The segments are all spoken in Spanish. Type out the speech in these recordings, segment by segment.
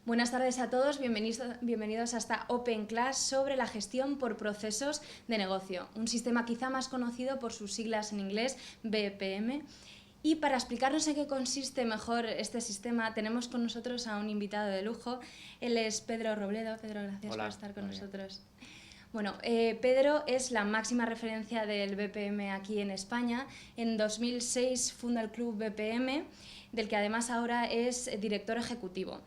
Buenas tardes a todos, bienvenidos a esta Open Class sobre la gestión por procesos de negocio, un sistema quizá más conocido por sus siglas en inglés, BPM. Y para explicarnos en qué consiste mejor este sistema, tenemos con nosotros a un invitado de lujo. Él es Pedro Robledo. Pedro, gracias por estar con nosotros. Bueno, Pedro es la máxima referencia del BPM aquí en España. En 2006 funda el Club BPM, del que además ahora es director ejecutivo.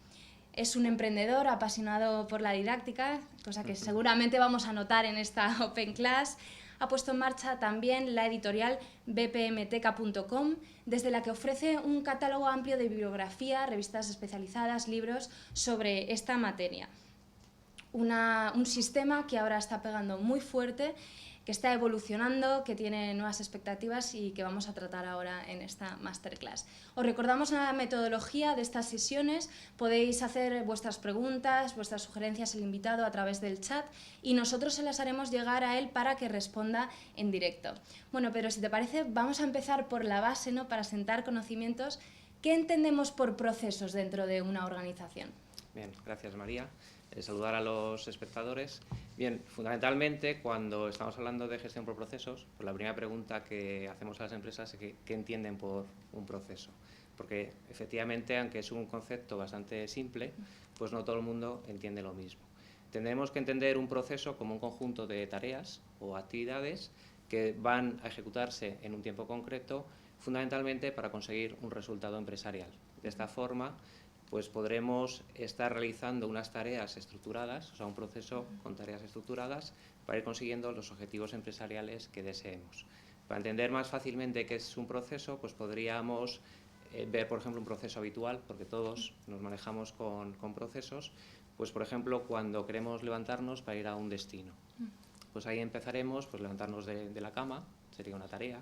Es un emprendedor apasionado por la didáctica, cosa que seguramente vamos a notar en esta Open Class. Ha puesto en marcha también la editorial bpmteca.com, desde la que ofrece un catálogo amplio de bibliografía, revistas especializadas, libros sobre esta materia. Un sistema que ahora está pegando muy fuerte, que está evolucionando, que tiene nuevas expectativas y que vamos a tratar ahora en esta masterclass. Os recordamos la metodología de estas sesiones. Podéis hacer vuestras preguntas, vuestras sugerencias al invitado a través del chat y nosotros se las haremos llegar a él para que responda en directo. Bueno, Pedro, si te parece, vamos a empezar por la base, ¿no? Para sentar conocimientos. ¿Qué entendemos por procesos dentro de una organización? Bien, gracias María. Saludar a los espectadores. Bien, fundamentalmente cuando estamos hablando de gestión por procesos, pues la primera pregunta que hacemos a las empresas es ¿qué entienden por un proceso? Porque efectivamente, aunque es un concepto bastante simple, pues no todo el mundo entiende lo mismo. Tendremos que entender un proceso como un conjunto de tareas o actividades que van a ejecutarse en un tiempo concreto, fundamentalmente para conseguir un resultado empresarial. De esta forma, pues podremos estar realizando unas tareas estructuradas, o sea, un proceso con tareas estructuradas para ir consiguiendo los objetivos empresariales que deseemos. Para entender más fácilmente qué es un proceso, pues podríamos ver, por ejemplo, un proceso habitual, porque todos nos manejamos con procesos, pues por ejemplo, cuando queremos levantarnos para ir a un destino. Pues ahí empezaremos, pues levantarnos de la cama, sería una tarea,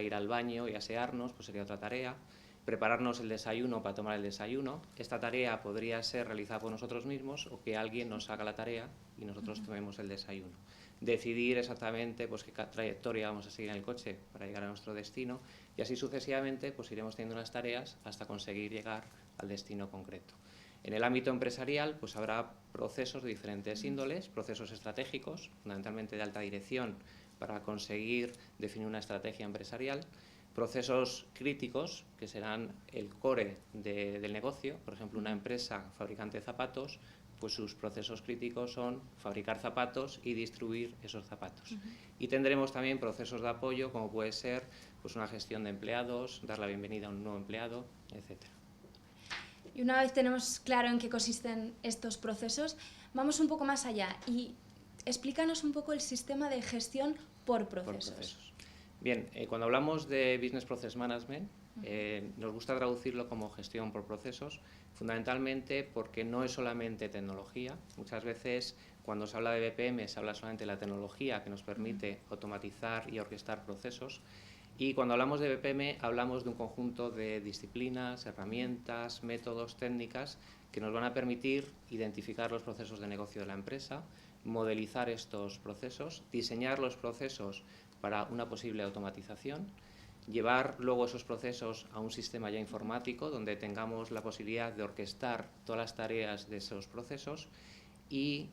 ir al baño y asearnos, pues sería otra tarea, prepararnos el desayuno para tomar el desayuno. Esta tarea podría ser realizada por nosotros mismos o que alguien nos haga la tarea y nosotros tomemos el desayuno. Decidir exactamente pues, qué trayectoria vamos a seguir en el coche para llegar a nuestro destino y así sucesivamente pues, iremos teniendo unas tareas hasta conseguir llegar al destino concreto. En el ámbito empresarial pues, habrá procesos de diferentes índoles, procesos estratégicos, fundamentalmente de alta dirección para conseguir definir una estrategia empresarial, procesos críticos, que serán el core del negocio. Por ejemplo, una empresa fabricante de zapatos, pues sus procesos críticos son fabricar zapatos y distribuir esos zapatos. Y tendremos también procesos de apoyo, como puede ser pues una gestión de empleados, dar la bienvenida a un nuevo empleado, etc. Y una vez tenemos claro en qué consisten estos procesos, vamos un poco más allá y explícanos un poco el sistema de gestión por procesos. Bien, cuando hablamos de Business Process Management, nos gusta traducirlo como gestión por procesos, fundamentalmente porque no es solamente tecnología. Muchas veces cuando se habla de BPM se habla solamente de la tecnología que nos permite automatizar y orquestar procesos. Y cuando hablamos de BPM hablamos de un conjunto de disciplinas, herramientas, métodos, técnicas que nos van a permitir identificar los procesos de negocio de la empresa, modelizar estos procesos, diseñar los procesos para una posible automatización, llevar luego esos procesos a un sistema ya informático donde tengamos la posibilidad de orquestar todas las tareas de esos procesos y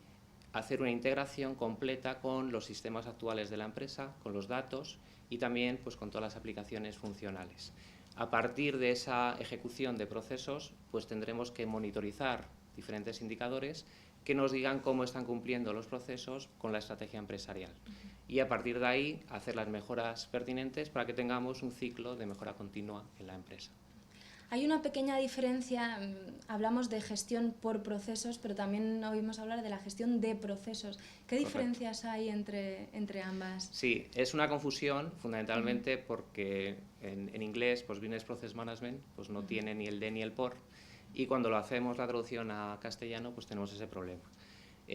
hacer una integración completa con los sistemas actuales de la empresa, con los datos y también pues, con todas las aplicaciones funcionales. A partir de esa ejecución de procesos, pues tendremos que monitorizar diferentes indicadores que nos digan cómo están cumpliendo los procesos con la estrategia empresarial. Y a partir de ahí hacer las mejoras pertinentes para que tengamos un ciclo de mejora continua en la empresa. Hay una pequeña diferencia, hablamos de gestión por procesos, pero también oímos hablar de la gestión de procesos. ¿Qué diferencias hay entre ambas? Sí, es una confusión fundamentalmente porque en inglés, pues Business Process Management, pues no tiene ni el de ni el por, y cuando lo hacemos la traducción a castellano, pues tenemos ese problema.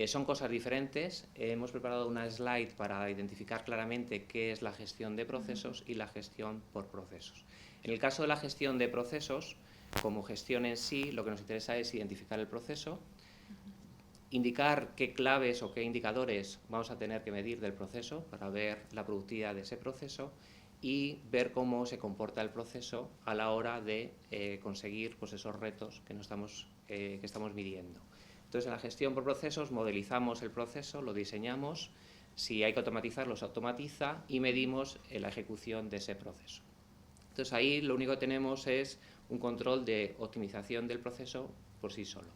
Son cosas diferentes. Hemos preparado una slide para identificar claramente qué es la gestión de procesos y la gestión por procesos. En el caso de la gestión de procesos, como gestión en sí, lo que nos interesa es identificar el proceso, indicar qué claves o qué indicadores vamos a tener que medir del proceso para ver la productividad de ese proceso y ver cómo se comporta el proceso a la hora de conseguir pues, esos retos que nos estamos estamos midiendo. Entonces, en la gestión por procesos modelizamos el proceso, lo diseñamos, si hay que automatizarlo, se automatiza y medimos la ejecución de ese proceso. Entonces, ahí lo único que tenemos es un control de optimización del proceso por sí solo.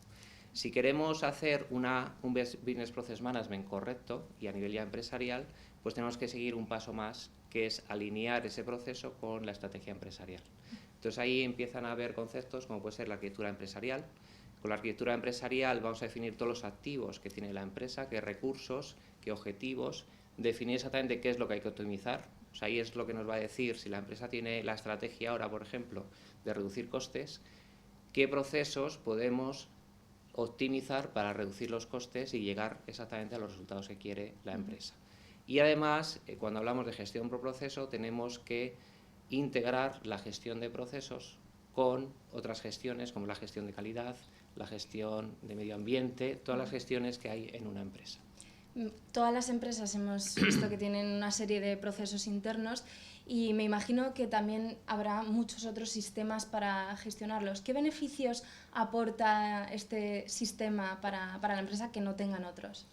Si queremos hacer un Business Process Management correcto y a nivel ya empresarial, pues tenemos que seguir un paso más, que es alinear ese proceso con la estrategia empresarial. Entonces ahí empiezan a haber conceptos como puede ser la arquitectura empresarial. Con la arquitectura empresarial vamos a definir todos los activos que tiene la empresa, qué recursos, qué objetivos, definir exactamente qué es lo que hay que optimizar. O sea, ahí es lo que nos va a decir si la empresa tiene la estrategia ahora, por ejemplo, de reducir costes, qué procesos podemos optimizar para reducir los costes y llegar exactamente a los resultados que quiere la empresa. Y además, cuando hablamos de gestión por proceso, tenemos que integrar la gestión de procesos con otras gestiones como la gestión de calidad, la gestión de medio ambiente, todas las gestiones que hay en una empresa. Todas las empresas hemos visto que tienen una serie de procesos internos y me imagino que también habrá muchos otros sistemas para gestionarlos. ¿Qué beneficios aporta este sistema para la empresa que no tengan otros?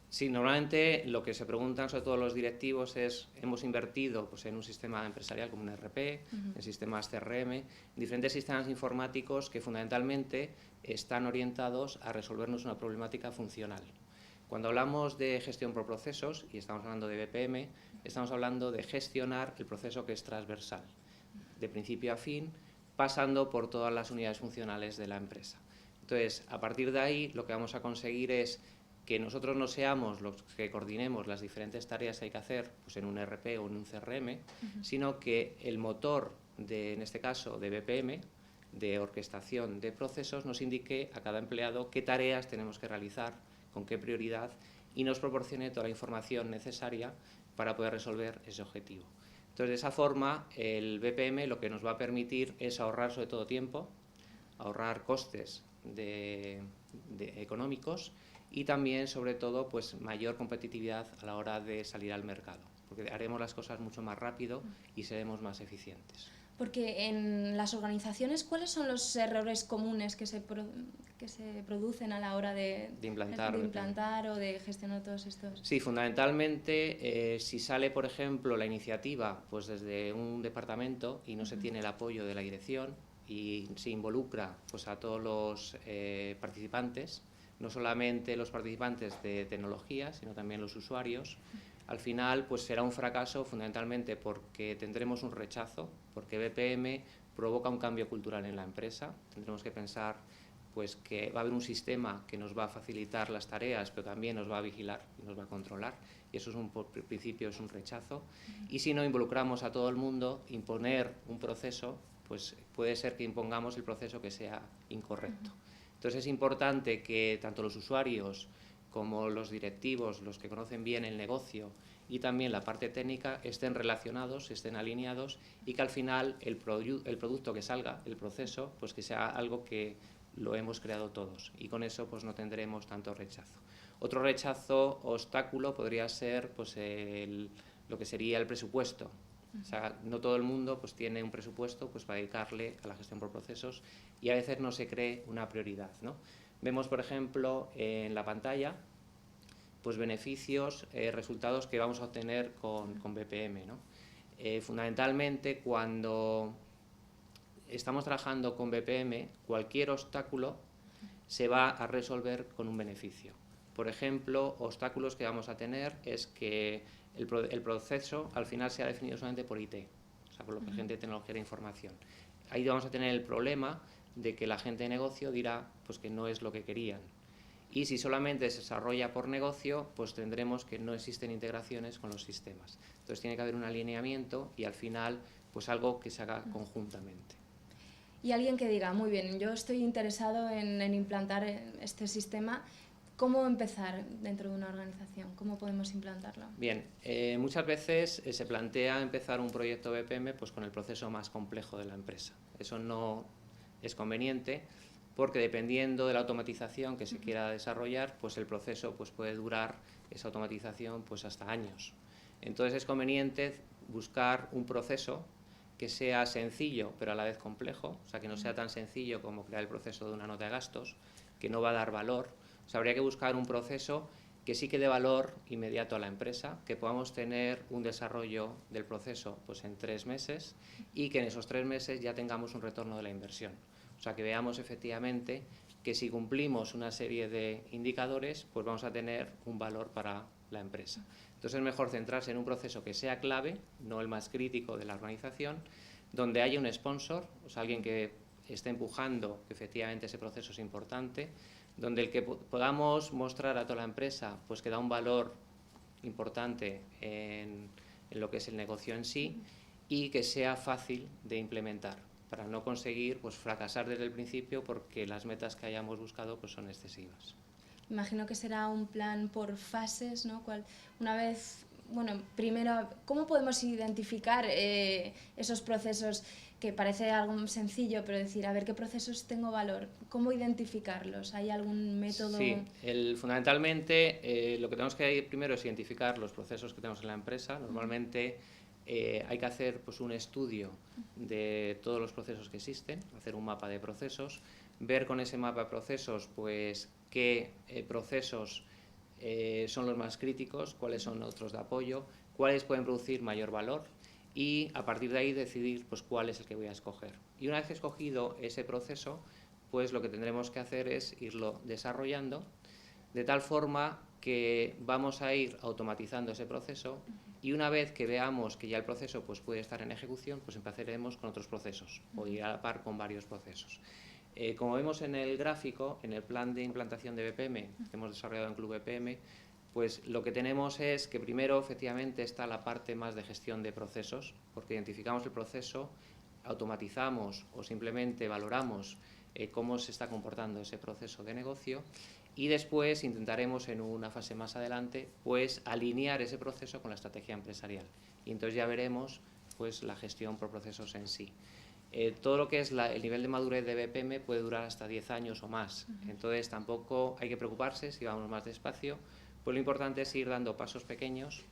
Sí, normalmente lo que se preguntan sobre todo los directivos es, hemos invertido pues, en un sistema empresarial como un ERP, en sistemas CRM, en diferentes sistemas informáticos que fundamentalmente están orientados a resolvernos una problemática funcional. Cuando hablamos de gestión por procesos, y estamos hablando de BPM, estamos hablando de gestionar el proceso que es transversal, de principio a fin, pasando por todas las unidades funcionales de la empresa. Entonces, a partir de ahí, lo que vamos a conseguir es que nosotros no seamos los que coordinemos las diferentes tareas que hay que hacer pues en un ERP o en un CRM, sino que el motor, en este caso de BPM, de orquestación de procesos, nos indique a cada empleado qué tareas tenemos que realizar, con qué prioridad, y nos proporcione toda la información necesaria para poder resolver ese objetivo. Entonces, de esa forma, el BPM lo que nos va a permitir es ahorrar sobre todo tiempo, ahorrar costes económicos y también, sobre todo, pues mayor competitividad a la hora de salir al mercado, porque haremos las cosas mucho más rápido y seremos más eficientes. Porque en las organizaciones, ¿cuáles son los errores comunes que se producen a la hora de implantar o de gestionar todos estos? Sí, fundamentalmente, si sale, por ejemplo, la iniciativa pues desde un departamento y no se tiene el apoyo de la dirección y se involucra pues, a todos los participantes, no solamente los participantes de tecnología, sino también los usuarios, al final pues será un fracaso fundamentalmente porque tendremos un rechazo, porque BPM provoca un cambio cultural en la empresa. Tendremos que pensar pues que va a haber un sistema que nos va a facilitar las tareas, pero también nos va a vigilar y nos va a controlar, y eso es por principio es un rechazo. Y si no involucramos a todo el mundo, imponer un proceso, pues puede ser que impongamos el proceso que sea incorrecto. Entonces es importante que tanto los usuarios como los directivos, los que conocen bien el negocio y también la parte técnica estén relacionados, estén alineados y que al final el producto que salga, el proceso, pues que sea algo que lo hemos creado todos y con eso pues no tendremos tanto rechazo. Otro rechazo o obstáculo podría ser pues lo que sería el presupuesto. O sea, no todo el mundo pues tiene un presupuesto pues para dedicarle a la gestión por procesos y a veces no se cree una prioridad, ¿no? Vemos, por ejemplo, en la pantalla pues beneficios, resultados que vamos a obtener con BPM, ¿no? Fundamentalmente, cuando estamos trabajando con BPM, cualquier obstáculo se va a resolver con un beneficio. Por ejemplo, obstáculos que vamos a tener es que el proceso al final sea definido solamente por IT, o sea, por la gente de tecnología de información. Ahí vamos a tener el problema de que la gente de negocio dirá pues, que no es lo que querían. Y si solamente se desarrolla por negocio, pues tendremos que no existen integraciones con los sistemas. Entonces tiene que haber un alineamiento y al final pues algo que se haga conjuntamente. Y alguien que diga, muy bien, yo estoy interesado en implantar este sistema, ¿cómo empezar dentro de una organización? ¿Cómo podemos implantarlo? Bien, muchas veces se plantea empezar un proyecto BPM pues, con el proceso más complejo de la empresa. Eso no es conveniente porque dependiendo de la automatización que se quiera desarrollar, pues el proceso pues, puede durar esa automatización pues, hasta años. Entonces es conveniente buscar un proceso que sea sencillo pero a la vez complejo, o sea, que no sea tan sencillo como crear el proceso de una nota de gastos, que no va a dar valor. O sea, habría que buscar un proceso que sí que dé valor inmediato a la empresa, que podamos tener un desarrollo del proceso pues en 3 meses y que en esos 3 meses ya tengamos un retorno de la inversión. O sea, que veamos efectivamente que si cumplimos una serie de indicadores, pues vamos a tener un valor para la empresa. Entonces es mejor centrarse en un proceso que sea clave, no el más crítico de la organización, donde haya un sponsor, o sea, alguien que esté empujando que efectivamente ese proceso es importante, donde el que podamos mostrar a toda la empresa pues que da un valor importante en lo que es el negocio en sí y que sea fácil de implementar, para no conseguir pues fracasar desde el principio porque las metas que hayamos buscado pues son excesivas. Imagino que será un plan por fases, ¿no? Una vez, bueno, primero, ¿cómo podemos identificar esos procesos que parece algo sencillo, pero decir, a ver, ¿qué procesos tengo valor? ¿Cómo identificarlos? ¿Hay algún método? Sí, fundamentalmente lo que tenemos que ir primero es identificar los procesos que tenemos en la empresa. Normalmente hay que hacer pues, un estudio de todos los procesos que existen, hacer un mapa de procesos, ver con ese mapa de procesos pues, qué procesos son los más críticos, cuáles son otros de apoyo, cuáles pueden producir mayor valor y a partir de ahí decidir pues, cuál es el que voy a escoger. Y una vez que he escogido ese proceso, pues lo que tendremos que hacer es irlo desarrollando de tal forma que vamos a ir automatizando ese proceso y una vez que veamos que ya el proceso pues, puede estar en ejecución, pues empezaremos con otros procesos o ir a la par con varios procesos. Como vemos en el gráfico, en el plan de implantación de BPM que hemos desarrollado en Club BPM, pues lo que tenemos es que primero efectivamente está la parte más de gestión de procesos, porque identificamos el proceso, automatizamos o simplemente valoramos cómo se está comportando ese proceso de negocio y después intentaremos en una fase más adelante pues alinear ese proceso con la estrategia empresarial y entonces ya veremos pues la gestión por procesos en sí. Todo lo que es el nivel de madurez de BPM puede durar hasta 10 años o más, entonces tampoco hay que preocuparse si vamos más despacio, pues lo importante es ir dando pasos pequeños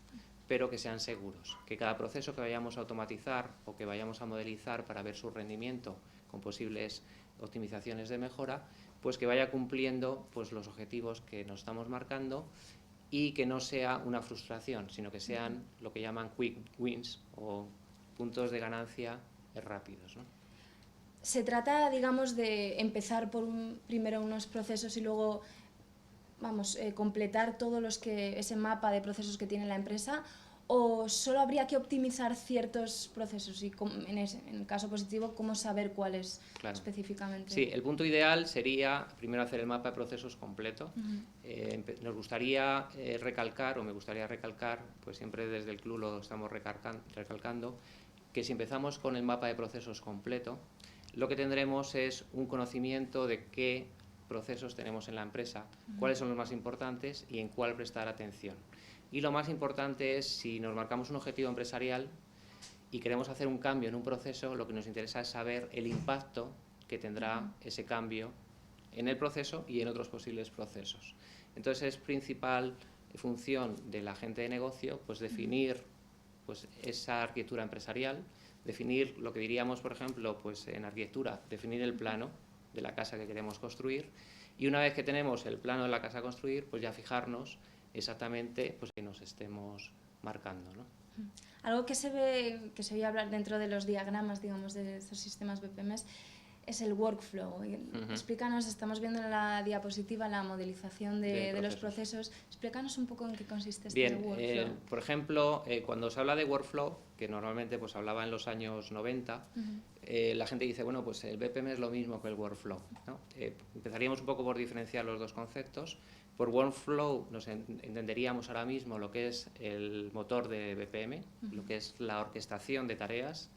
pero que sean seguros, que cada proceso que vayamos a automatizar o que vayamos a modelizar para ver su rendimiento con posibles optimizaciones de mejora, pues que vaya cumpliendo pues, los objetivos que nos estamos marcando y que no sea una frustración, sino que sean lo que llaman quick wins o puntos de ganancia rápidos, ¿no? Se trata, digamos, de empezar por primero unos procesos y luego, vamos, completar ese mapa de procesos que tiene la empresa, o solo habría que optimizar ciertos procesos y en el caso positivo, ¿cómo saber cuáles específicamente? Sí, el punto ideal sería primero hacer el mapa de procesos completo. Nos gustaría recalcar, o me gustaría recalcar, pues siempre desde el club lo estamos recalcando, que si empezamos con el mapa de procesos completo, lo que tendremos es un conocimiento de qué procesos tenemos en la empresa, cuáles son los más importantes y en cuál prestar atención. Y lo más importante es, si nos marcamos un objetivo empresarial y queremos hacer un cambio en un proceso, lo que nos interesa es saber el impacto que tendrá ese cambio en el proceso y en otros posibles procesos. Entonces es principal función del agente de negocio pues definir pues, esa arquitectura empresarial, definir lo que diríamos, por ejemplo, pues en arquitectura, definir el plano de la casa que queremos construir y una vez que tenemos el plano de la casa a construir, pues ya fijarnos exactamente pues que nos estemos marcando, ¿no? Algo que se ve hablar dentro de los diagramas, digamos, de estos sistemas BPM es el workflow. Explícanos, estamos viendo en la diapositiva la modelización de los procesos. Explícanos un poco en qué consiste este workflow. Por ejemplo, cuando se habla de workflow, que normalmente pues hablaba en los años 90, la gente dice, bueno, pues el BPM es lo mismo que el workflow, ¿no? Empezaríamos un poco por diferenciar los dos conceptos. Por workflow nos entenderíamos ahora mismo lo que es el motor de BPM, lo que es la orquestación de tareas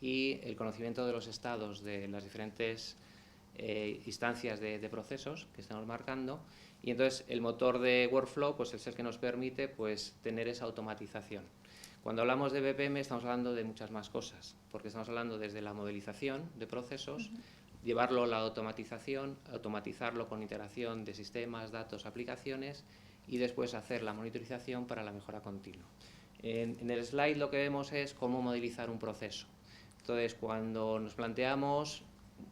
y el conocimiento de los estados de las diferentes instancias de procesos que estamos marcando. Y entonces el motor de workflow pues es el que nos permite pues, tener esa automatización. Cuando hablamos de BPM estamos hablando de muchas más cosas, porque estamos hablando desde la modelización de procesos, llevarlo a la automatización, automatizarlo con iteración de sistemas, datos, aplicaciones y después hacer la monitorización para la mejora continua. En el slide lo que vemos es cómo modelizar un proceso. Entonces, cuando nos planteamos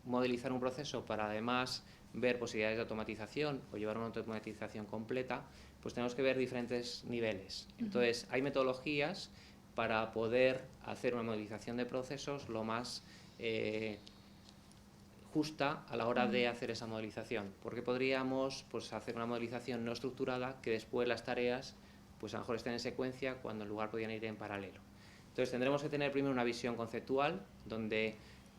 modelizar un proceso para además ver posibilidades de automatización o llevar una automatización completa, pues tenemos que ver diferentes niveles. Entonces, hay metodologías para poder hacer una modelización de procesos lo más justa a la hora de hacer esa modelización, porque podríamos pues, hacer una modelización no estructurada que después las tareas pues a lo mejor estén en secuencia cuando en lugar podían ir en paralelo. Entonces tendremos que tener primero una visión conceptual donde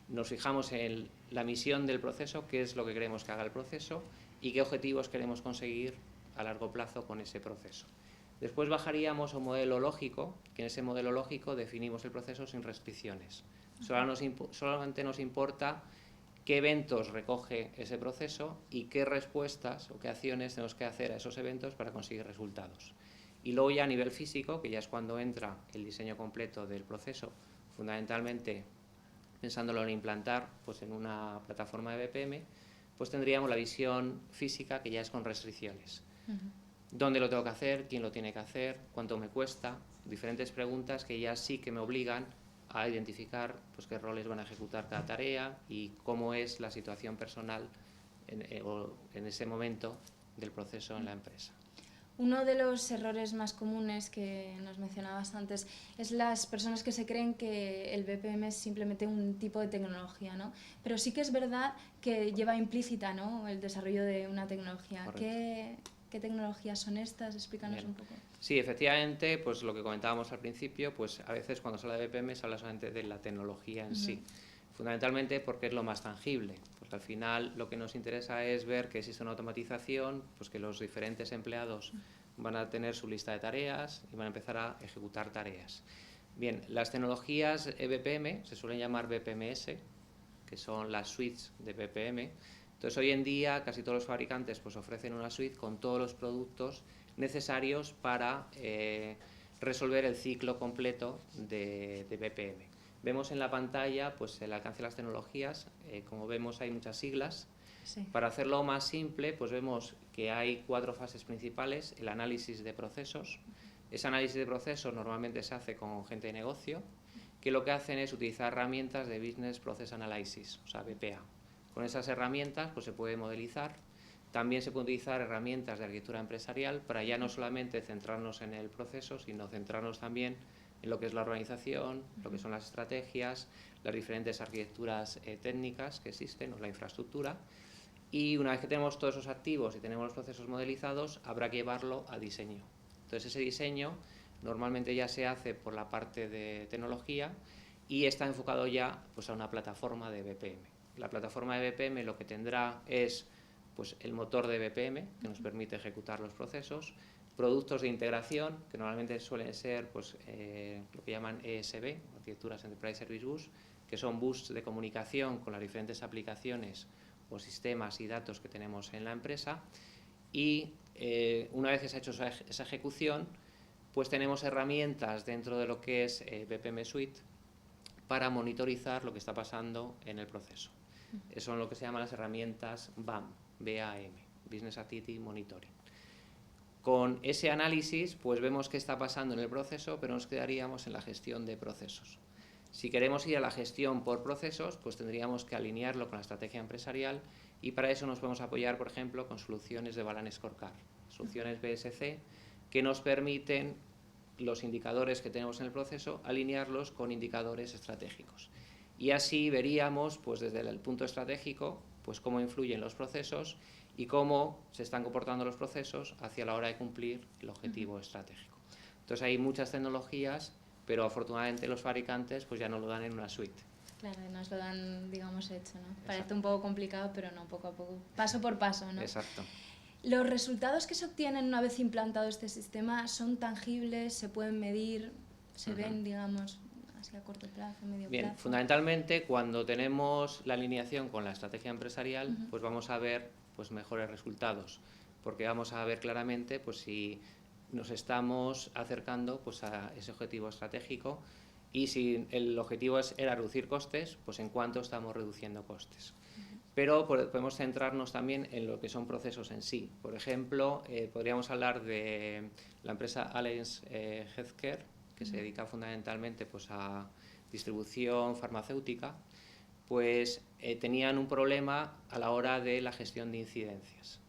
nos fijamos en la misión del proceso, qué es lo que queremos que haga el proceso y qué objetivos queremos conseguir a largo plazo con ese proceso. Después bajaríamos a un modelo lógico, que en ese modelo lógico definimos el proceso sin restricciones. Solamente nos importa qué eventos recoge ese proceso y qué respuestas o qué acciones tenemos que hacer a esos eventos para conseguir resultados. Y luego ya a nivel físico, que ya es cuando entra el diseño completo del proceso, fundamentalmente pensándolo en implantar pues en una plataforma de BPM, pues tendríamos la visión física que ya es con restricciones. ¿Dónde lo tengo que hacer? ¿Quién lo tiene que hacer? ¿Cuánto me cuesta? Diferentes preguntas que ya sí que me obligan a identificar pues, qué roles van a ejecutar cada tarea y cómo es la situación personal en ese momento del proceso en la empresa. Uno de los errores más comunes que nos mencionabas antes es las personas que se creen que el BPM es simplemente un tipo de tecnología, ¿no? Pero sí que es verdad que lleva implícita, ¿no?, el desarrollo de una tecnología. ¿Qué tecnologías son estas? Explícanos un poco. Sí, efectivamente, pues lo que comentábamos al principio, pues a veces cuando se habla de BPM se habla solamente de la tecnología en sí. Fundamentalmente porque es lo más tangible, porque al final lo que nos interesa es ver que existe una automatización, pues que los diferentes empleados van a tener su lista de tareas y van a empezar a ejecutar tareas. Bien, las tecnologías BPM se suelen llamar BPMS, que son las suites de BPM. Entonces hoy en día casi todos los fabricantes pues ofrecen una suite con todos los productos necesarios para resolver el ciclo completo de BPM. Vemos en la pantalla pues, el alcance de las tecnologías, como vemos hay muchas siglas. Sí. Para hacerlo más simple, pues vemos que hay 4 fases principales: el análisis de procesos. Ese análisis de procesos normalmente se hace con gente de negocio, que lo que hacen es utilizar herramientas de Business Process Analysis, o sea, BPA. Con esas herramientas pues, se puede modelizar. También se pueden utilizar herramientas de arquitectura empresarial para ya no solamente centrarnos en el proceso, sino centrarnos también en lo que es la organización, lo que son las estrategias, las diferentes arquitecturas técnicas que existen, o la infraestructura. Y una vez que tenemos todos esos activos y tenemos los procesos modelizados, habrá que llevarlo a diseño. Entonces ese diseño normalmente ya se hace por la parte de tecnología y está enfocado ya pues, a una plataforma de BPM. La plataforma de BPM lo que tendrá es pues, el motor de BPM, que nos permite ejecutar los procesos, productos de integración, que normalmente suelen ser pues, lo que llaman ESB, Arquitecturas Enterprise Service Bus, que son bus de comunicación con las diferentes aplicaciones o sistemas y datos que tenemos en la empresa. Y una vez que se ha hecho esa ejecución, pues tenemos herramientas dentro de lo que es BPM Suite para monitorizar lo que está pasando en el proceso. Son lo que se llaman las herramientas BAM, Business Activity Monitoring. Con ese análisis, pues vemos qué está pasando en el proceso, pero nos quedaríamos en la gestión de procesos. Si queremos ir a la gestión por procesos, pues tendríamos que alinearlo con la estrategia empresarial y para eso nos podemos apoyar, por ejemplo, con soluciones de Balance Scorecard, soluciones BSC, que nos permiten los indicadores que tenemos en el proceso, alinearlos con indicadores estratégicos. Y así veríamos, pues desde el punto estratégico, pues cómo influyen los procesos y cómo se están comportando los procesos hacia la hora de cumplir el objetivo estratégico. Entonces hay muchas tecnologías, pero afortunadamente los fabricantes pues ya nos lo dan en una suite. Claro, nos lo dan, digamos, hecho, ¿no? Exacto. Parece un poco complicado, pero no, poco a poco, paso por paso, ¿no? Exacto. ¿Los resultados que se obtienen una vez implantado este sistema son tangibles, se pueden medir, se ven, digamos, así a corto plazo, medio Bien, plazo? fundamentalmente cuando tenemos la alineación con la estrategia empresarial, pues vamos a ver pues mejores resultados, porque vamos a ver claramente pues si nos estamos acercando pues a ese objetivo estratégico y si el objetivo era reducir costes, pues en cuánto estamos reduciendo costes. Pero podemos centrarnos también en lo que son procesos en sí. Por ejemplo, podríamos hablar de la empresa Alliance Healthcare, que se dedica fundamentalmente pues, a distribución farmacéutica, pues tenían un problema a la hora de la gestión de incidencias.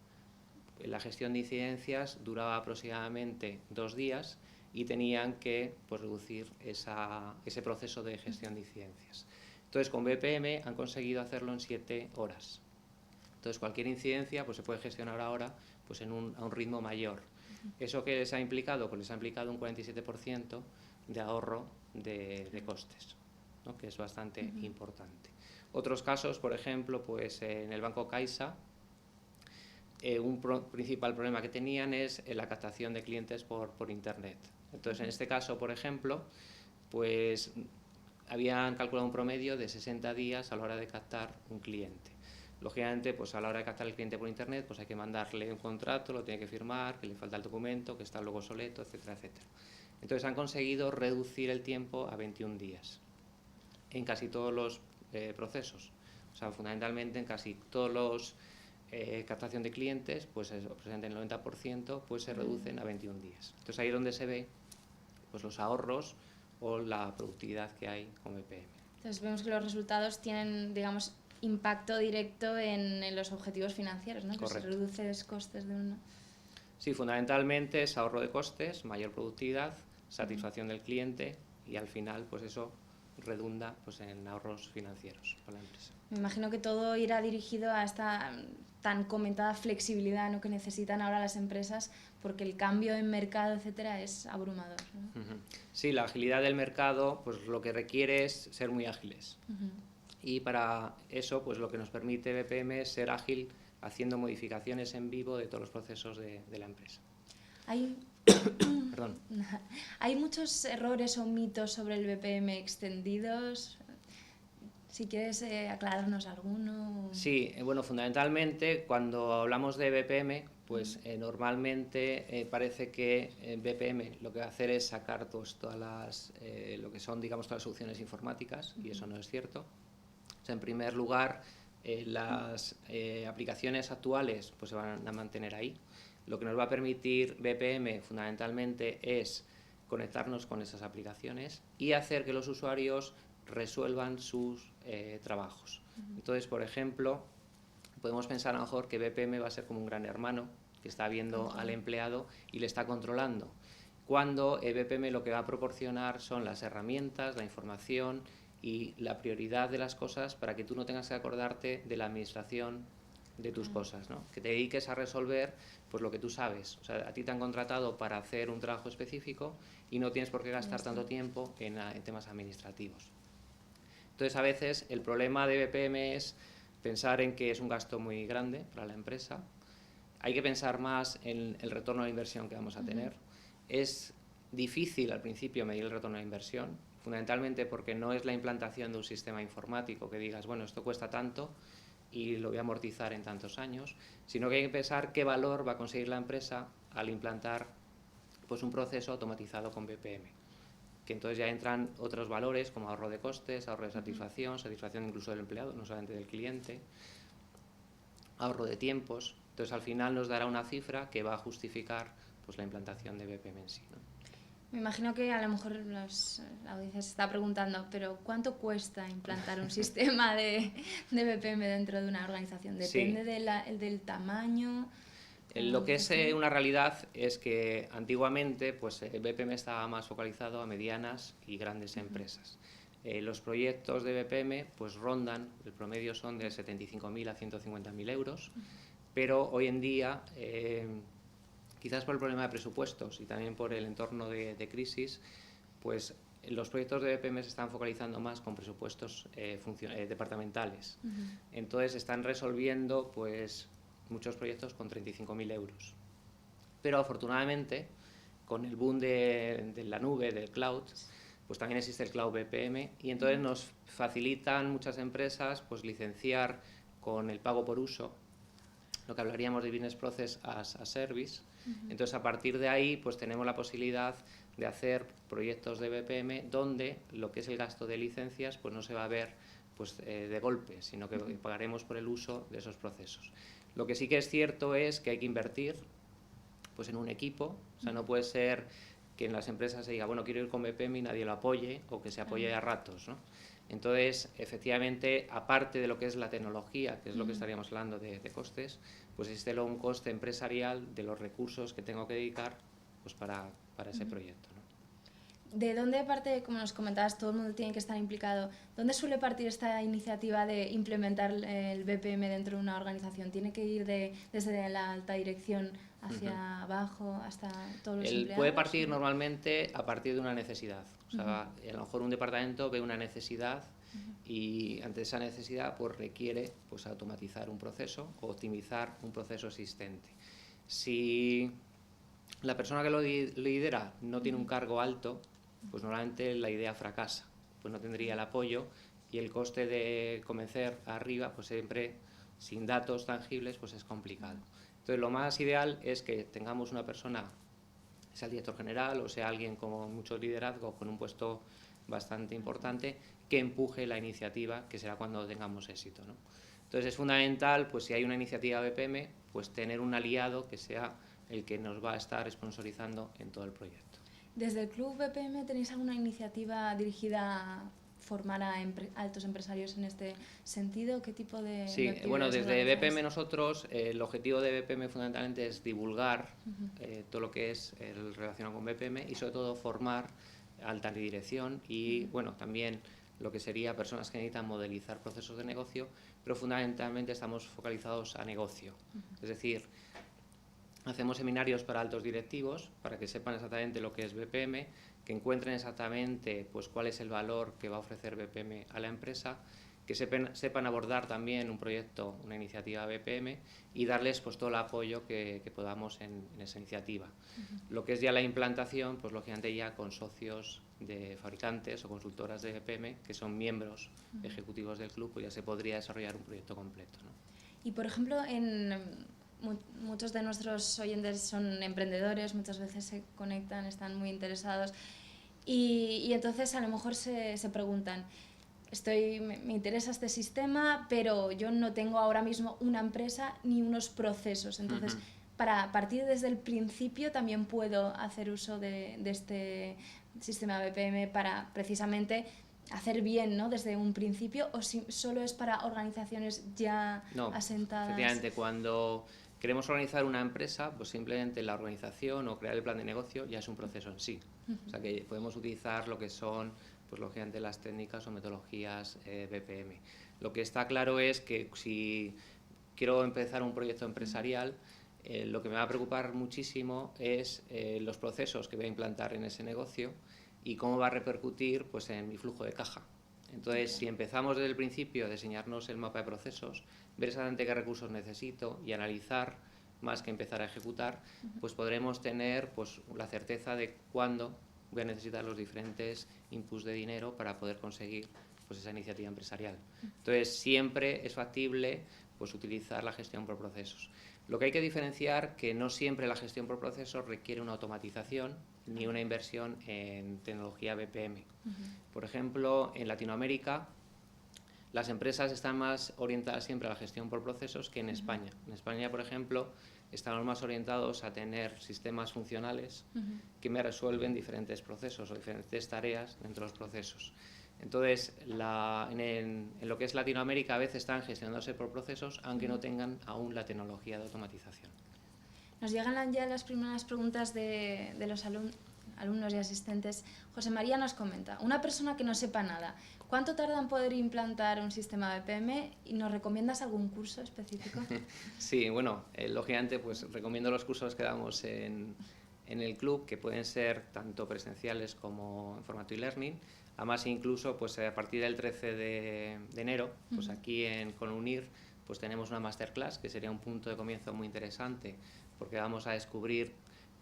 La gestión de incidencias duraba aproximadamente 2 días y tenían que pues, reducir ese proceso de gestión de incidencias. Entonces, con BPM han conseguido hacerlo en 7 horas. Entonces, cualquier incidencia pues, se puede gestionar ahora pues, a un ritmo mayor. ¿Eso qué les ha implicado? Pues les ha implicado un 47% de ahorro de costes, ¿no? Que es bastante importante. Otros casos, por ejemplo, pues en el Banco Caixa, un principal problema que tenían es la captación de clientes por Internet. Entonces, en este caso, por ejemplo, pues habían calculado un promedio de 60 días a la hora de captar un cliente. Lógicamente, pues a la hora de captar el cliente por Internet, pues hay que mandarle un contrato, lo tiene que firmar, que le falta el documento, que está luego obsoleto, etcétera, etcétera. Entonces, han conseguido reducir el tiempo a 21 días en casi todos los procesos. O sea, fundamentalmente en casi todos los captación de clientes, pues presente el 90%, pues se reducen a 21 días. Entonces, ahí es donde se ve pues, los ahorros o la productividad que hay con BPM. Entonces, vemos que los resultados tienen, digamos, impacto directo en los objetivos financieros, ¿no? Correcto. Que se reducen los costes de uno. Sí, fundamentalmente es ahorro de costes, mayor productividad, satisfacción del cliente y al final pues eso redunda pues, en ahorros financieros para la empresa. Me imagino que todo irá dirigido a esta tan comentada flexibilidad, ¿no? Que necesitan ahora las empresas, porque el cambio en mercado, etcétera, es abrumador, ¿no? Sí, la agilidad del mercado pues lo que requiere es ser muy ágiles. Y para eso, pues lo que nos permite BPM es ser ágil haciendo modificaciones en vivo de todos los procesos de la empresa. Perdón. ¿Hay muchos errores o mitos sobre el BPM extendidos? Si quieres aclararnos alguno. Sí, bueno, fundamentalmente cuando hablamos de BPM, pues normalmente parece que BPM lo que va a hacer es sacar pues, todas las, lo que son, digamos, todas las soluciones informáticas, y eso no es cierto. O sea, en primer lugar, las aplicaciones actuales pues, se van a mantener ahí. Lo que nos va a permitir BPM fundamentalmente es conectarnos con esas aplicaciones y hacer que los usuarios resuelvan sus trabajos. Entonces, por ejemplo, podemos pensar a lo mejor que BPM va a ser como un gran hermano que está viendo al empleado y le está controlando, cuando BPM lo que va a proporcionar son las herramientas, la información y la prioridad de las cosas para que tú no tengas que acordarte de la administración de tus cosas, ¿no? Que te dediques a resolver pues lo que tú sabes. O sea, a ti te han contratado para hacer un trabajo específico y no tienes por qué gastar tanto tiempo en temas administrativos. Entonces, a veces el problema de BPM es pensar en que es un gasto muy grande para la empresa. Hay que pensar más en el retorno a la inversión que vamos a tener. Es difícil al principio medir el retorno a la inversión, fundamentalmente porque no es la implantación de un sistema informático que digas, bueno, esto cuesta tanto y lo voy a amortizar en tantos años, sino que hay que pensar qué valor va a conseguir la empresa al implantar pues, un proceso automatizado con BPM, que entonces ya entran otros valores como ahorro de costes, ahorro de satisfacción, satisfacción incluso del empleado, no solamente del cliente, ahorro de tiempos. Entonces al final nos dará una cifra que va a justificar pues, la implantación de BPM en sí, ¿no? Me imagino que a lo mejor la audiencia se está preguntando, pero ¿cuánto cuesta implantar un sistema de BPM dentro de una organización? ¿Depende del tamaño? Lo que es una realidad es que antiguamente pues, BPM estaba más focalizado a medianas y grandes empresas. Los proyectos de BPM pues, rondan, el promedio son de 75.000 a 150.000 euros, pero hoy en día, quizás por el problema de presupuestos y también por el entorno de crisis, pues los proyectos de BPM se están focalizando más con presupuestos departamentales. Entonces están resolviendo pues, muchos proyectos con 35.000 euros. Pero afortunadamente, con el boom de la nube, del cloud, pues también existe el Cloud BPM y entonces nos facilitan muchas empresas pues, licenciar con el pago por uso, lo que hablaríamos de Business Process as a Service. Entonces, a partir de ahí, pues tenemos la posibilidad de hacer proyectos de BPM donde lo que es el gasto de licencias pues no se va a ver pues, de golpe, sino que pagaremos por el uso de esos procesos. Lo que sí que es cierto es que hay que invertir pues, en un equipo, o sea, no puede ser que en las empresas se diga, bueno, quiero ir con BPM y nadie lo apoye o que se apoye a ratos, ¿no? Entonces, efectivamente, aparte de lo que es la tecnología, que es lo que estaríamos hablando de costes, pues existe luego un coste empresarial de los recursos que tengo que dedicar pues para ese proyecto, ¿no? ¿De dónde parte, como nos comentabas, todo el mundo tiene que estar implicado? ¿Dónde suele partir esta iniciativa de implementar el BPM dentro de una organización? ¿Tiene que ir desde la alta dirección hacia abajo hasta todos los empleados? Puede partir normalmente a partir de una necesidad. O sea, a lo mejor un departamento ve una necesidad y ante esa necesidad pues requiere pues automatizar un proceso o optimizar un proceso existente. Si la persona que lo lidera no tiene un cargo alto, pues normalmente la idea fracasa, pues no tendría el apoyo y el coste de convencer arriba, pues siempre sin datos tangibles, pues es complicado. Entonces lo más ideal es que tengamos una persona, sea el director general o sea alguien con mucho liderazgo, con un puesto bastante importante, que empuje la iniciativa, que será cuando tengamos éxito, ¿no? Entonces es fundamental, pues si hay una iniciativa BPM, pues tener un aliado que sea el que nos va a estar sponsorizando en todo el proyecto. ¿Desde el Club BPM tenéis alguna iniciativa dirigida a formar a altos empresarios en este sentido? ¿Qué tipo de Sí, bueno, desde BPM nosotros, el objetivo de BPM fundamentalmente es divulgar todo lo que es el relacionado con BPM y sobre todo formar alta dirección y bueno, también lo que sería personas que necesitan modelizar procesos de negocio, pero fundamentalmente estamos focalizados a negocio. Es decir, hacemos seminarios para altos directivos para que sepan exactamente lo que es BPM, que encuentren exactamente pues, cuál es el valor que va a ofrecer BPM a la empresa, que sepan abordar también un proyecto, una iniciativa BPM y darles pues, todo el apoyo que podamos en esa iniciativa. Lo que es ya la implantación, pues lógicamente ya con socios de fabricantes o consultoras de BPM que son miembros ejecutivos del club, pues ya se podría desarrollar un proyecto completo, ¿no? Y por ejemplo, muchos de nuestros oyentes son emprendedores, muchas veces se conectan, están muy interesados y entonces a lo mejor se preguntan, me interesa este sistema, pero yo no tengo ahora mismo una empresa ni unos procesos. Entonces, para partir desde el principio también puedo hacer uso de este sistema BPM para precisamente hacer bien, ¿no? Desde un principio, o si solo es para organizaciones ya asentadas. Efectivamente, cuando queremos organizar una empresa, pues simplemente la organización o crear el plan de negocio ya es un proceso en sí. O sea que podemos utilizar lo que son, pues lógicamente, las técnicas o metodologías BPM. Lo que está claro es que si quiero empezar un proyecto empresarial, lo que me va a preocupar muchísimo es los procesos que voy a implantar en ese negocio y cómo va a repercutir pues, en mi flujo de caja. Entonces, si empezamos desde el principio a diseñarnos el mapa de procesos, ver exactamente qué recursos necesito y analizar más que empezar a ejecutar, pues podremos tener pues, la certeza de cuándo voy a necesitar los diferentes inputs de dinero para poder conseguir pues, esa iniciativa empresarial. Entonces, siempre es factible pues, utilizar la gestión por procesos. Lo que hay que diferenciar que no siempre la gestión por procesos requiere una automatización ni una inversión en tecnología BPM. Por ejemplo, en Latinoamérica las empresas están más orientadas siempre a la gestión por procesos que en España. En España, por ejemplo, estamos más orientados a tener sistemas funcionales que me resuelven diferentes procesos o diferentes tareas dentro de los procesos. Entonces, en lo que es Latinoamérica a veces están gestionándose por procesos, aunque no tengan aún la tecnología de automatización. Nos llegan ya las primeras preguntas de los alumnos y asistentes. José María nos comenta, una persona que no sepa nada, ¿cuánto tarda en poder implantar un sistema BPM? ¿Y nos recomiendas algún curso específico? Sí, bueno, lógicamente pues recomiendo los cursos que damos en el club, que pueden ser tanto presenciales como en formato e-learning. Además, incluso pues, a partir del 13 de enero, pues aquí en Conunir, pues tenemos una masterclass que sería un punto de comienzo muy interesante porque vamos a descubrir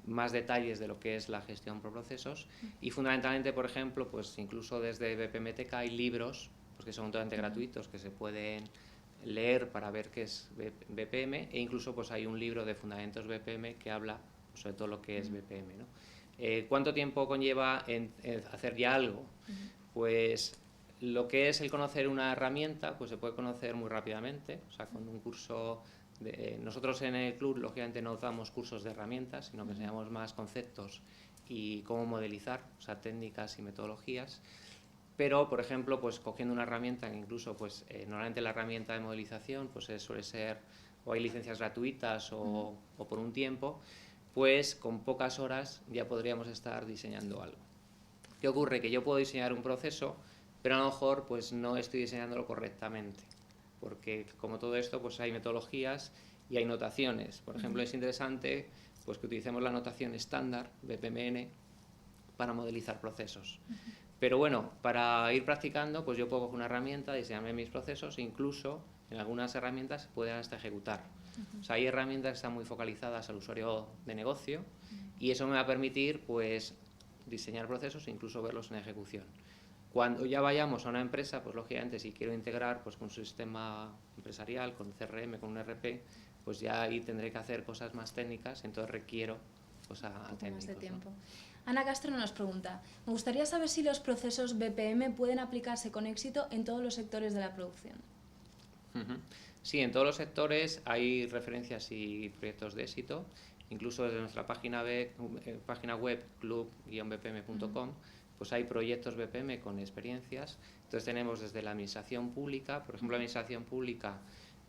más detalles de lo que es la gestión por procesos y fundamentalmente, por ejemplo, pues incluso desde BPMTK hay libros pues, que son totalmente gratuitos que se pueden leer para ver qué es BPM e incluso pues hay un libro de fundamentos BPM que habla pues, sobre todo lo que es BPM, ¿no? ¿Cuánto tiempo conlleva en hacer ya algo? Pues lo que es el conocer una herramienta pues se puede conocer muy rápidamente, o sea, con un curso nosotros en el club lógicamente no damos cursos de herramientas, sino que enseñamos más conceptos y cómo modelizar, o sea, técnicas y metodologías. Pero, por ejemplo, pues cogiendo una herramienta que incluso, pues normalmente la herramienta de modelización pues suele ser, o hay licencias gratuitas o por un tiempo, pues con pocas horas ya podríamos estar diseñando algo. ¿Qué ocurre? Que yo puedo diseñar un proceso, pero a lo mejor pues no estoy diseñándolo correctamente, porque como todo esto pues hay metodologías y hay notaciones. Por ejemplo, es interesante pues que utilicemos la notación estándar, BPMN, para modelizar procesos. Pero bueno, para ir practicando, pues yo puedo coger una herramienta, diseñarme mis procesos, e incluso en algunas herramientas se pueden hasta ejecutar. O sea, hay herramientas que están muy focalizadas al usuario de negocio y eso me va a permitir pues diseñar procesos e incluso verlos en ejecución. Cuando ya vayamos a una empresa, pues lógicamente si quiero integrar pues con un sistema empresarial, con CRM, con un ERP, pues ya ahí tendré que hacer cosas más técnicas, entonces requiero pues a técnicos, más de tiempo. ¿no? Ana Castro nos pregunta, me gustaría saber si los procesos BPM pueden aplicarse con éxito en todos los sectores de la producción. Sí, en todos los sectores hay referencias y proyectos de éxito. Incluso desde nuestra página web club-bpm.com pues hay proyectos BPM con experiencias. Entonces tenemos desde la administración pública, por ejemplo, la administración pública,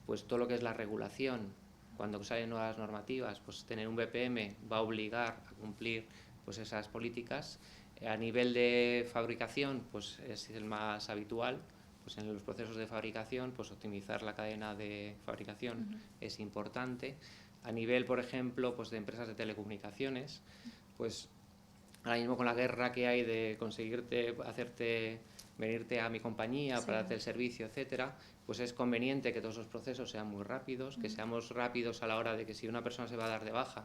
pues todo lo que es la regulación, cuando salen nuevas normativas, pues tener un BPM va a obligar a cumplir pues esas políticas. A nivel de fabricación, pues es el más habitual. Pues en los procesos de fabricación, pues optimizar la cadena de fabricación es importante. A nivel, por ejemplo, pues de empresas de telecomunicaciones, pues ahora mismo con la guerra que hay de conseguirte, venirte a mi compañía para darte el servicio, etcétera, pues es conveniente que todos los procesos sean muy rápidos, que seamos rápidos a la hora de que si una persona se va a dar de baja,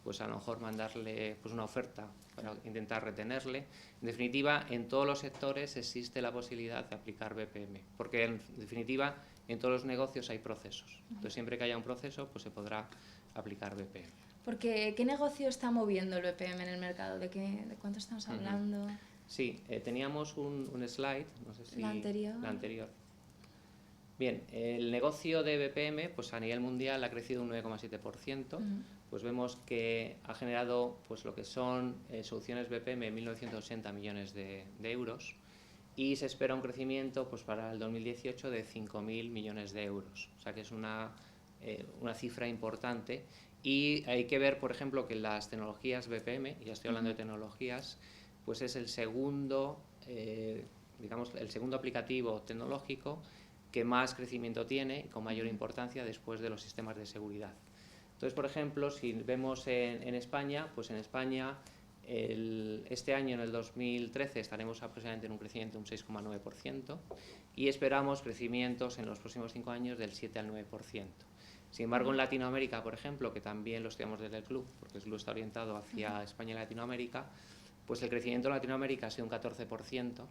pues a lo mejor mandarle pues una oferta para intentar retenerle. En definitiva, en todos los sectores existe la posibilidad de aplicar BPM, porque en definitiva en todos los negocios hay procesos. Entonces siempre que haya un proceso, pues se podrá aplicar BPM. Porque ¿qué negocio está moviendo el BPM en el mercado? ¿De cuánto estamos hablando? Sí, teníamos un slide, no sé si... La anterior. Bien, el negocio de BPM pues a nivel mundial ha crecido un 9,7%. Pues vemos que ha generado pues lo que son soluciones BPM 1.980 millones de euros y se espera un crecimiento pues para el 2018 de 5.000 millones de euros. O sea que es una cifra importante y hay que ver, por ejemplo, que las tecnologías BPM, y ya estoy hablando de tecnologías, pues es el segundo, digamos, el segundo aplicativo tecnológico que más crecimiento tiene y con mayor importancia después de los sistemas de seguridad. Entonces, por ejemplo, si vemos en España, pues en España este año, en el 2013, estaremos aproximadamente en un crecimiento de un 6,9% y esperamos crecimientos en los próximos 5 años del 7 al 9%. Sin embargo, en Latinoamérica, por ejemplo, que también lo estudiamos desde el club, porque el club está orientado hacia España y Latinoamérica, pues el crecimiento en Latinoamérica ha sido un 14%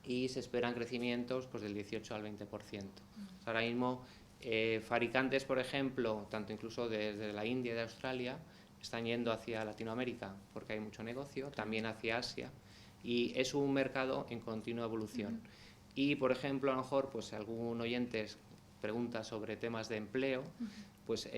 y se esperan crecimientos pues, del 18 al 20%. Ahora mismo, fabricantes, por ejemplo, tanto incluso desde la India y de Australia, están yendo hacia Latinoamérica porque hay mucho negocio, también hacia Asia, y es un mercado en continua evolución. Y, por ejemplo, a lo mejor, pues algún oyente pregunta sobre temas de empleo, pues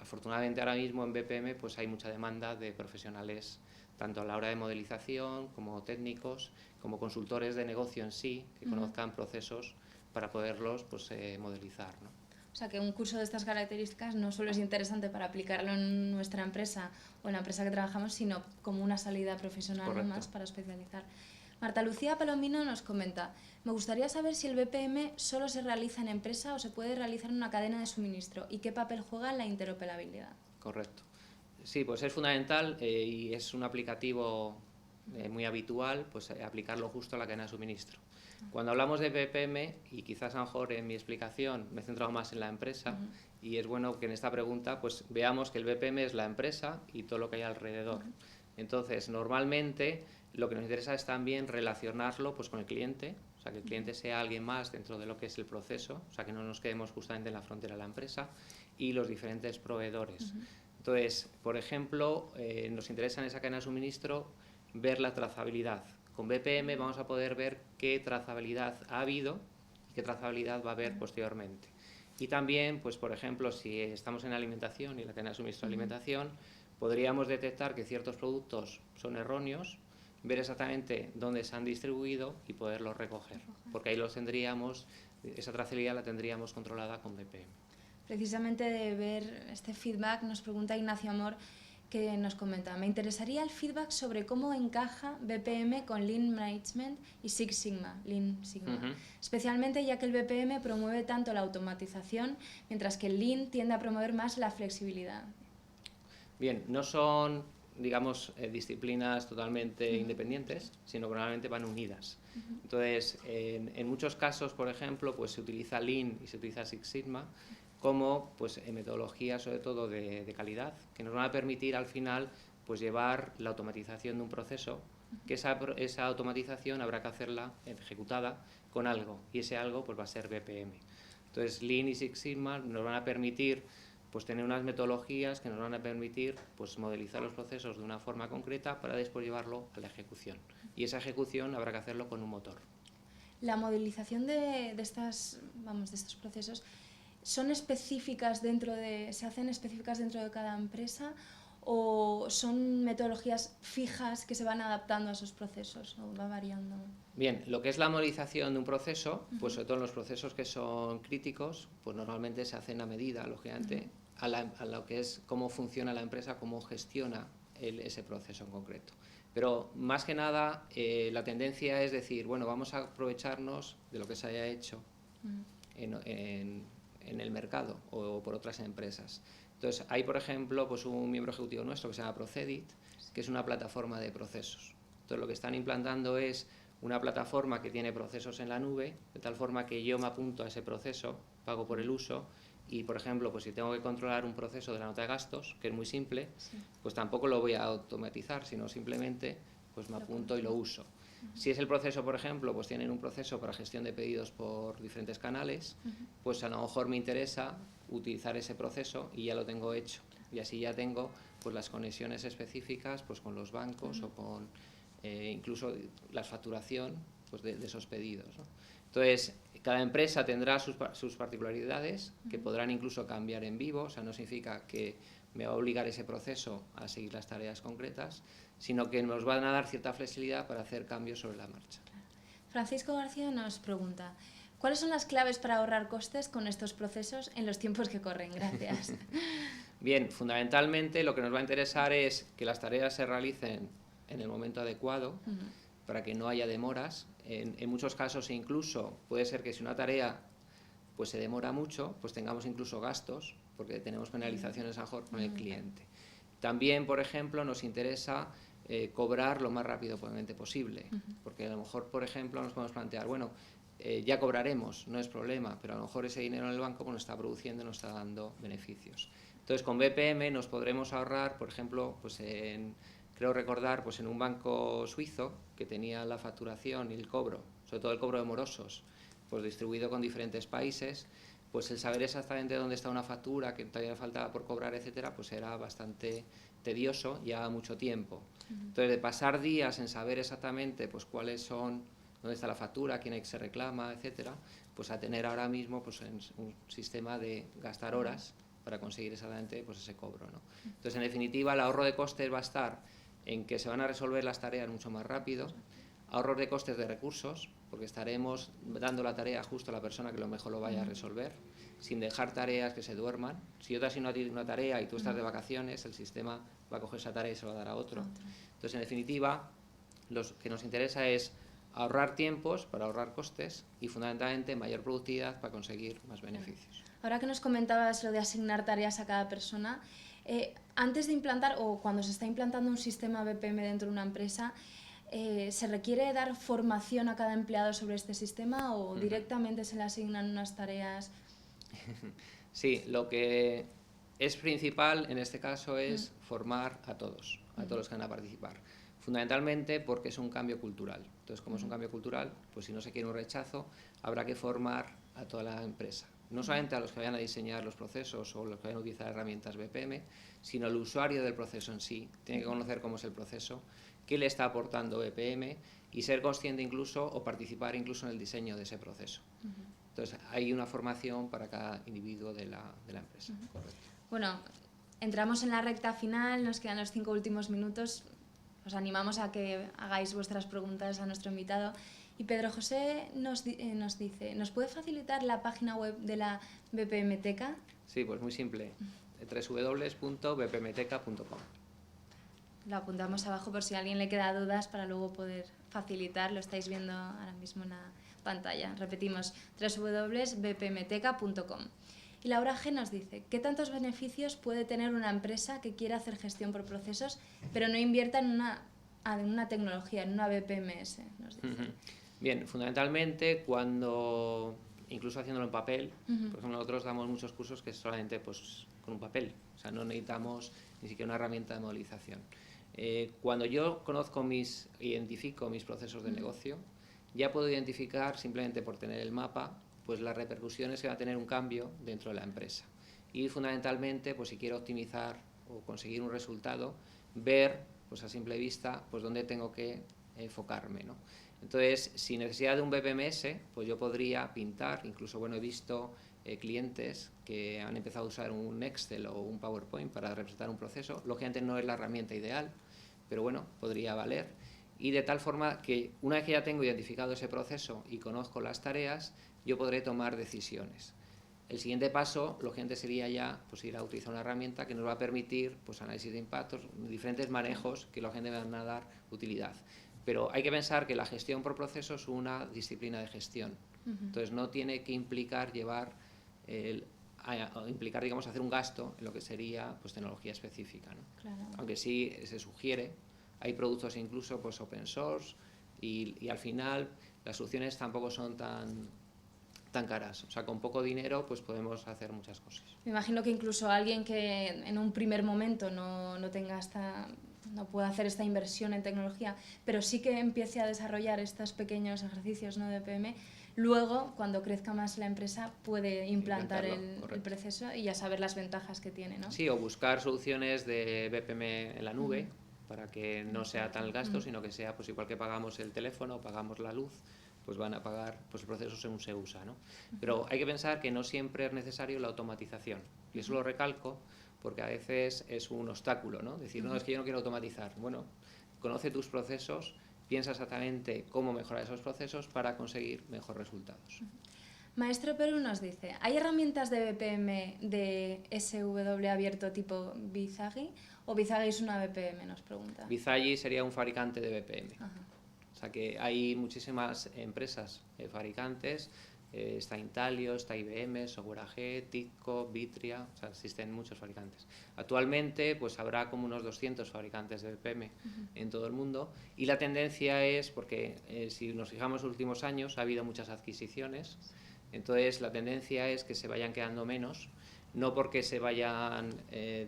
afortunadamente ahora mismo en BPM pues hay mucha demanda de profesionales tanto a la hora de modelización como técnicos, como consultores de negocio en sí, que conozcan procesos para poderlos pues, modelizar, ¿no? O sea, que un curso de estas características no solo es interesante para aplicarlo en nuestra empresa o en la empresa que trabajamos, sino como una salida profesional más para especializar. Marta Lucía Palomino nos comenta, me gustaría saber si el BPM solo se realiza en empresa o se puede realizar en una cadena de suministro y qué papel juega en la interoperabilidad. Correcto. Sí, pues es fundamental y es un aplicativo muy habitual pues aplicarlo justo a la cadena de suministro. Cuando hablamos de BPM, y quizás a lo mejor en mi explicación me he centrado más en la empresa, y es bueno que en esta pregunta pues veamos que el BPM es la empresa y todo lo que hay alrededor. Entonces, normalmente lo que nos interesa es también relacionarlo pues, con el cliente, o sea, que el cliente sea alguien más dentro de lo que es el proceso, o sea, que no nos quedemos justamente en la frontera de la empresa, y los diferentes proveedores. Entonces, por ejemplo, nos interesa en esa cadena de suministro ver la trazabilidad. Con BPM vamos a poder ver qué trazabilidad ha habido y qué trazabilidad va a haber posteriormente. Y también, pues por ejemplo, si estamos en alimentación y la cadena de suministro de alimentación, podríamos detectar que ciertos productos son erróneos, ver exactamente dónde se han distribuido y poderlos recoger, porque ahí los tendríamos, esa trazabilidad la tendríamos controlada con BPM. Precisamente de ver este feedback, nos pregunta Ignacio Amor, que nos comenta: me interesaría el feedback sobre cómo encaja BPM con Lean Management y Six Sigma, Lean Sigma, especialmente ya que el BPM promueve tanto la automatización, mientras que el Lean tiende a promover más la flexibilidad. Bien, no son, digamos, disciplinas totalmente independientes, sino que normalmente van unidas. Entonces, en muchos casos, por ejemplo, pues se utiliza Lean y se utiliza Six Sigma como pues, metodologías, sobre todo de calidad, que nos van a permitir al final pues, llevar la automatización de un proceso, que esa automatización habrá que hacerla ejecutada con algo, y ese algo pues, va a ser BPM. Entonces, Lean y Six Sigma nos van a permitir pues tener unas metodologías que nos van a permitir pues modelizar los procesos de una forma concreta para después llevarlo a la ejecución. Y esa ejecución habrá que hacerlo con un motor. La modelización de estos procesos son específicas se hacen específicas dentro de cada empresa, o son metodologías fijas que se van adaptando a esos procesos, o va variando? Bien, lo que es la modelización de un proceso, pues sobre todo en los procesos que son críticos, pues normalmente se hacen a medida, lógicamente, a lo que es cómo funciona la empresa, cómo gestiona ese proceso en concreto. Pero más que nada, la tendencia es decir, bueno, vamos a aprovecharnos de lo que se haya hecho en el mercado o por otras empresas. Entonces, hay, por ejemplo, pues un miembro ejecutivo nuestro que se llama Procedit, que es una plataforma de procesos. Entonces, lo que están implantando es una plataforma que tiene procesos en la nube, de tal forma que yo me apunto a ese proceso, pago por el uso, y, por ejemplo, pues si tengo que controlar un proceso de la nota de gastos, que es muy simple, pues tampoco lo voy a automatizar, sino simplemente pues me apunto y lo uso. Si es el proceso, por ejemplo, pues tienen un proceso para gestión de pedidos por diferentes canales, pues a lo mejor me interesa utilizar ese proceso y ya lo tengo hecho. Y así ya tengo pues las conexiones específicas pues con los bancos o con incluso la facturación pues de esos pedidos, ¿no? Entonces, cada empresa tendrá sus particularidades que podrán incluso cambiar en vivo, o sea, no significa que me va a obligar ese proceso a seguir las tareas concretas, sino que nos van a dar cierta flexibilidad para hacer cambios sobre la marcha. Francisco García nos pregunta: ¿cuáles son las claves para ahorrar costes con estos procesos en los tiempos que corren? Gracias. Bien, fundamentalmente lo que nos va a interesar es que las tareas se realicen en el momento adecuado, para que no haya demoras. En muchos casos incluso puede ser que si una tarea pues se demora mucho, pues tengamos incluso gastos, porque tenemos penalizaciones a mejor con el cliente. También, por ejemplo, nos interesa cobrar lo más rápido posible, porque a lo mejor, por ejemplo, nos podemos plantear, bueno, ya cobraremos, no es problema, pero a lo mejor ese dinero en el banco pues, nos está produciendo y nos está dando beneficios. Entonces, con BPM nos podremos ahorrar, por ejemplo, pues creo recordar, pues en un banco suizo que tenía la facturación y el cobro, sobre todo el cobro de morosos, pues distribuido con diferentes países, pues el saber exactamente dónde está una factura, que todavía faltaba por cobrar, etcétera, pues era bastante tedioso, llevaba mucho tiempo. Entonces, de pasar días en saber exactamente pues cuáles son, dónde está la factura, quién se reclama, etcétera, pues a tener ahora mismo pues un sistema de gastar horas para conseguir exactamente pues ese cobro, ¿no? Entonces, en definitiva, el ahorro de costes va a estar en que se van a resolver las tareas mucho más rápido, ahorros de costes de recursos, porque estaremos dando la tarea justo a la persona que lo mejor lo vaya a resolver, sin dejar tareas que se duerman. Si yo te asigno a ti una tarea y tú estás de vacaciones, el sistema va a coger esa tarea y se va a dar a otro. Entonces, en definitiva, lo que nos interesa es ahorrar tiempos para ahorrar costes y, fundamentalmente, mayor productividad para conseguir más beneficios. Ahora que nos comentabas lo de asignar tareas a cada persona, antes de implantar o cuando se está implantando un sistema BPM dentro de una empresa, ¿se requiere dar formación a cada empleado sobre este sistema o directamente se le asignan unas tareas? Sí, lo que es principal en este caso es formar a todos los que van a participar. Fundamentalmente porque es un cambio cultural. Entonces, como es un cambio cultural, pues si no se quiere un rechazo, habrá que formar a toda la empresa. No solamente a los que vayan a diseñar los procesos o los que vayan a utilizar herramientas BPM, sino al usuario del proceso en sí. Tiene que conocer cómo es el proceso, qué le está aportando BPM y ser consciente incluso o participar incluso en el diseño de ese proceso. Entonces, hay una formación para cada individuo de la empresa. Correcto. Bueno, entramos en la recta final, nos quedan los 5 últimos minutos. Os animamos a que hagáis vuestras preguntas a nuestro invitado. Y Pedro José nos dice, ¿nos puede facilitar la página web de la BPMteca? Sí, pues muy simple, www.bpmteca.com. Lo apuntamos abajo por si a alguien le queda dudas para luego poder facilitar. Lo estáis viendo ahora mismo en la pantalla. Repetimos, www.bpmteca.com. Y Laura G. nos dice, ¿qué tantos beneficios puede tener una empresa que quiera hacer gestión por procesos, pero no invierta en una tecnología, en una BPMS? Nos dice. Bien, fundamentalmente cuando, incluso haciéndolo en papel, por ejemplo, nosotros damos muchos cursos que es solamente pues, con un papel, o sea, no necesitamos ni siquiera una herramienta de modelización. Cuando yo identifico mis procesos de negocio, ya puedo identificar, simplemente por tener el mapa, pues las repercusiones que va a tener un cambio dentro de la empresa. Y fundamentalmente, pues si quiero optimizar o conseguir un resultado, ver pues a simple vista pues dónde tengo que enfocarme, ¿no? Entonces, sin necesidad de un BPMS, pues yo podría pintar, incluso bueno, he visto clientes que han empezado a usar un Excel o un PowerPoint para representar un proceso. Lógicamente no es la herramienta ideal, pero bueno, podría valer. Y de tal forma que una vez que ya tengo identificado ese proceso y conozco las tareas, yo podré tomar decisiones. El siguiente paso, lógicamente, sería ya pues, ir a utilizar una herramienta que nos va a permitir pues, análisis de impactos, diferentes manejos que la gente van a dar utilidad. Pero hay que pensar que la gestión por procesos es una disciplina de gestión. Entonces no tiene que implicar digamos, hacer un gasto en lo que sería pues, tecnología específica, ¿no? Claro. Aunque sí se sugiere, hay productos incluso pues, open source y al final las soluciones tampoco son tan caras. O sea, con poco dinero pues podemos hacer muchas cosas. Me imagino que incluso alguien que en un primer momento no pueda hacer esta inversión en tecnología, pero sí que empiece a desarrollar estos pequeños ejercicios, ¿no?, de BPM, luego, cuando crezca más la empresa, puede implantar el proceso y ya saber las ventajas que tiene, ¿no? Sí, o buscar soluciones de BPM en la nube, para que no sea tan el gasto, sino que sea pues igual que pagamos el teléfono o pagamos la luz, pues van a pagar pues, el proceso según se usa, ¿no? Pero hay que pensar que no siempre es necesario la automatización. Y eso lo recalco porque a veces es un obstáculo, ¿no? Decir, no, es que yo no quiero automatizar. Bueno, conoce tus procesos, piensa exactamente cómo mejorar esos procesos para conseguir mejores resultados. Maestro Perú nos dice, ¿hay herramientas de BPM de SW abierto tipo Visagi? ¿O Visagi es una BPM? Nos pregunta. Visagi sería un fabricante de BPM. Ajá. O sea que hay muchísimas empresas fabricantes, está Intalio, está IBM, Software AG, TICO, Vitria, o sea, existen muchos fabricantes. Actualmente pues habrá como unos 200 fabricantes de BPM en todo el mundo y la tendencia es, porque si nos fijamos en los últimos años ha habido muchas adquisiciones, entonces la tendencia es que se vayan quedando menos, no porque se vayan,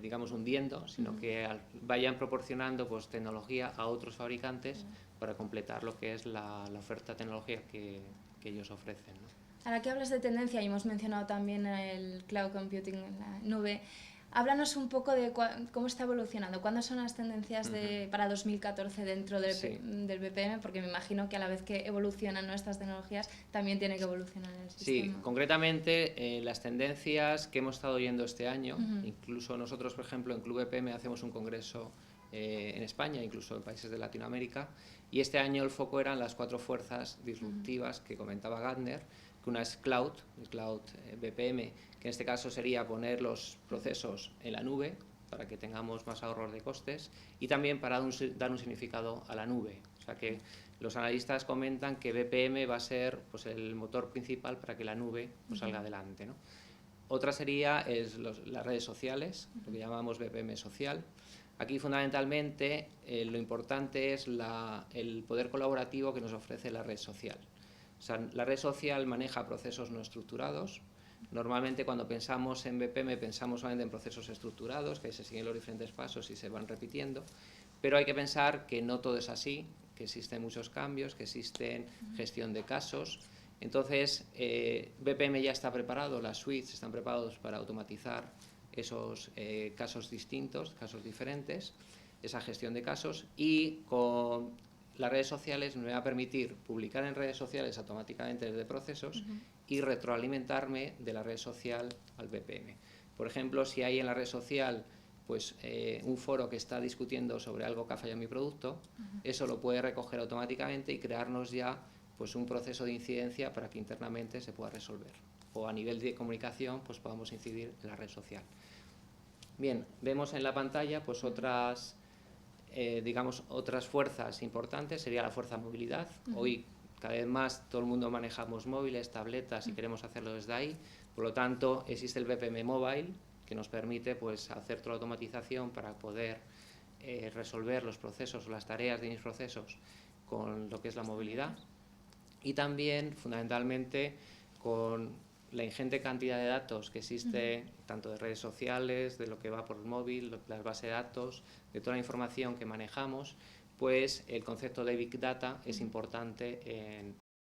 digamos, hundiendo, sino que vayan proporcionando pues, tecnología a otros fabricantes para completar lo que es la oferta tecnológica que ellos ofrecen, ¿no? Ahora que hablas de tendencia y hemos mencionado también el cloud computing en la nube, háblanos un poco de cómo está evolucionando, cuándo son las tendencias para 2014 dentro del BPM, porque me imagino que a la vez que evolucionan nuestras tecnologías también tiene que evolucionar el sistema. Sí, concretamente las tendencias que hemos estado oyendo este año, incluso nosotros, por ejemplo, en Club BPM hacemos un congreso en España, incluso en países de Latinoamérica, y este año el foco eran las 4 fuerzas disruptivas que comentaba Gartner, que una es Cloud BPM, que en este caso sería poner los procesos en la nube para que tengamos más ahorros de costes y también para dar un significado a la nube. O sea que los analistas comentan que BPM va a ser pues, el motor principal para que la nube pues, salga adelante, ¿no? Otra sería las redes sociales, lo que llamamos BPM social. Aquí fundamentalmente lo importante es el poder colaborativo que nos ofrece la red social. O sea, la red social maneja procesos no estructurados. Normalmente cuando pensamos en BPM pensamos solamente en procesos estructurados, que se siguen los diferentes pasos y se van repitiendo, pero hay que pensar que no todo es así, que existen muchos cambios, que existen gestión de casos. Entonces, BPM ya está preparado, las suites están preparados para automatizar esos casos distintos, casos diferentes, esa gestión de casos, y con las redes sociales me va a permitir publicar en redes sociales automáticamente desde procesos y retroalimentarme de la red social al BPM. Por ejemplo, si hay en la red social pues un foro que está discutiendo sobre algo que ha fallado en mi producto, eso lo puede recoger automáticamente y crearnos ya pues un proceso de incidencia para que internamente se pueda resolver. O a nivel de comunicación pues podamos incidir en la red social. Bien, vemos en la pantalla pues otras fuerzas importantes, sería la fuerza movilidad. Hoy cada vez más todo el mundo manejamos móviles, tabletas y queremos hacerlo desde ahí, por lo tanto existe el BPM Mobile, que nos permite pues hacer toda la automatización para poder resolver los procesos o las tareas de mis procesos con lo que es la movilidad, y también fundamentalmente con la ingente cantidad de datos que existe, tanto de redes sociales, de lo que va por el móvil, las bases de datos, de toda la información que manejamos, pues el concepto de Big Data es importante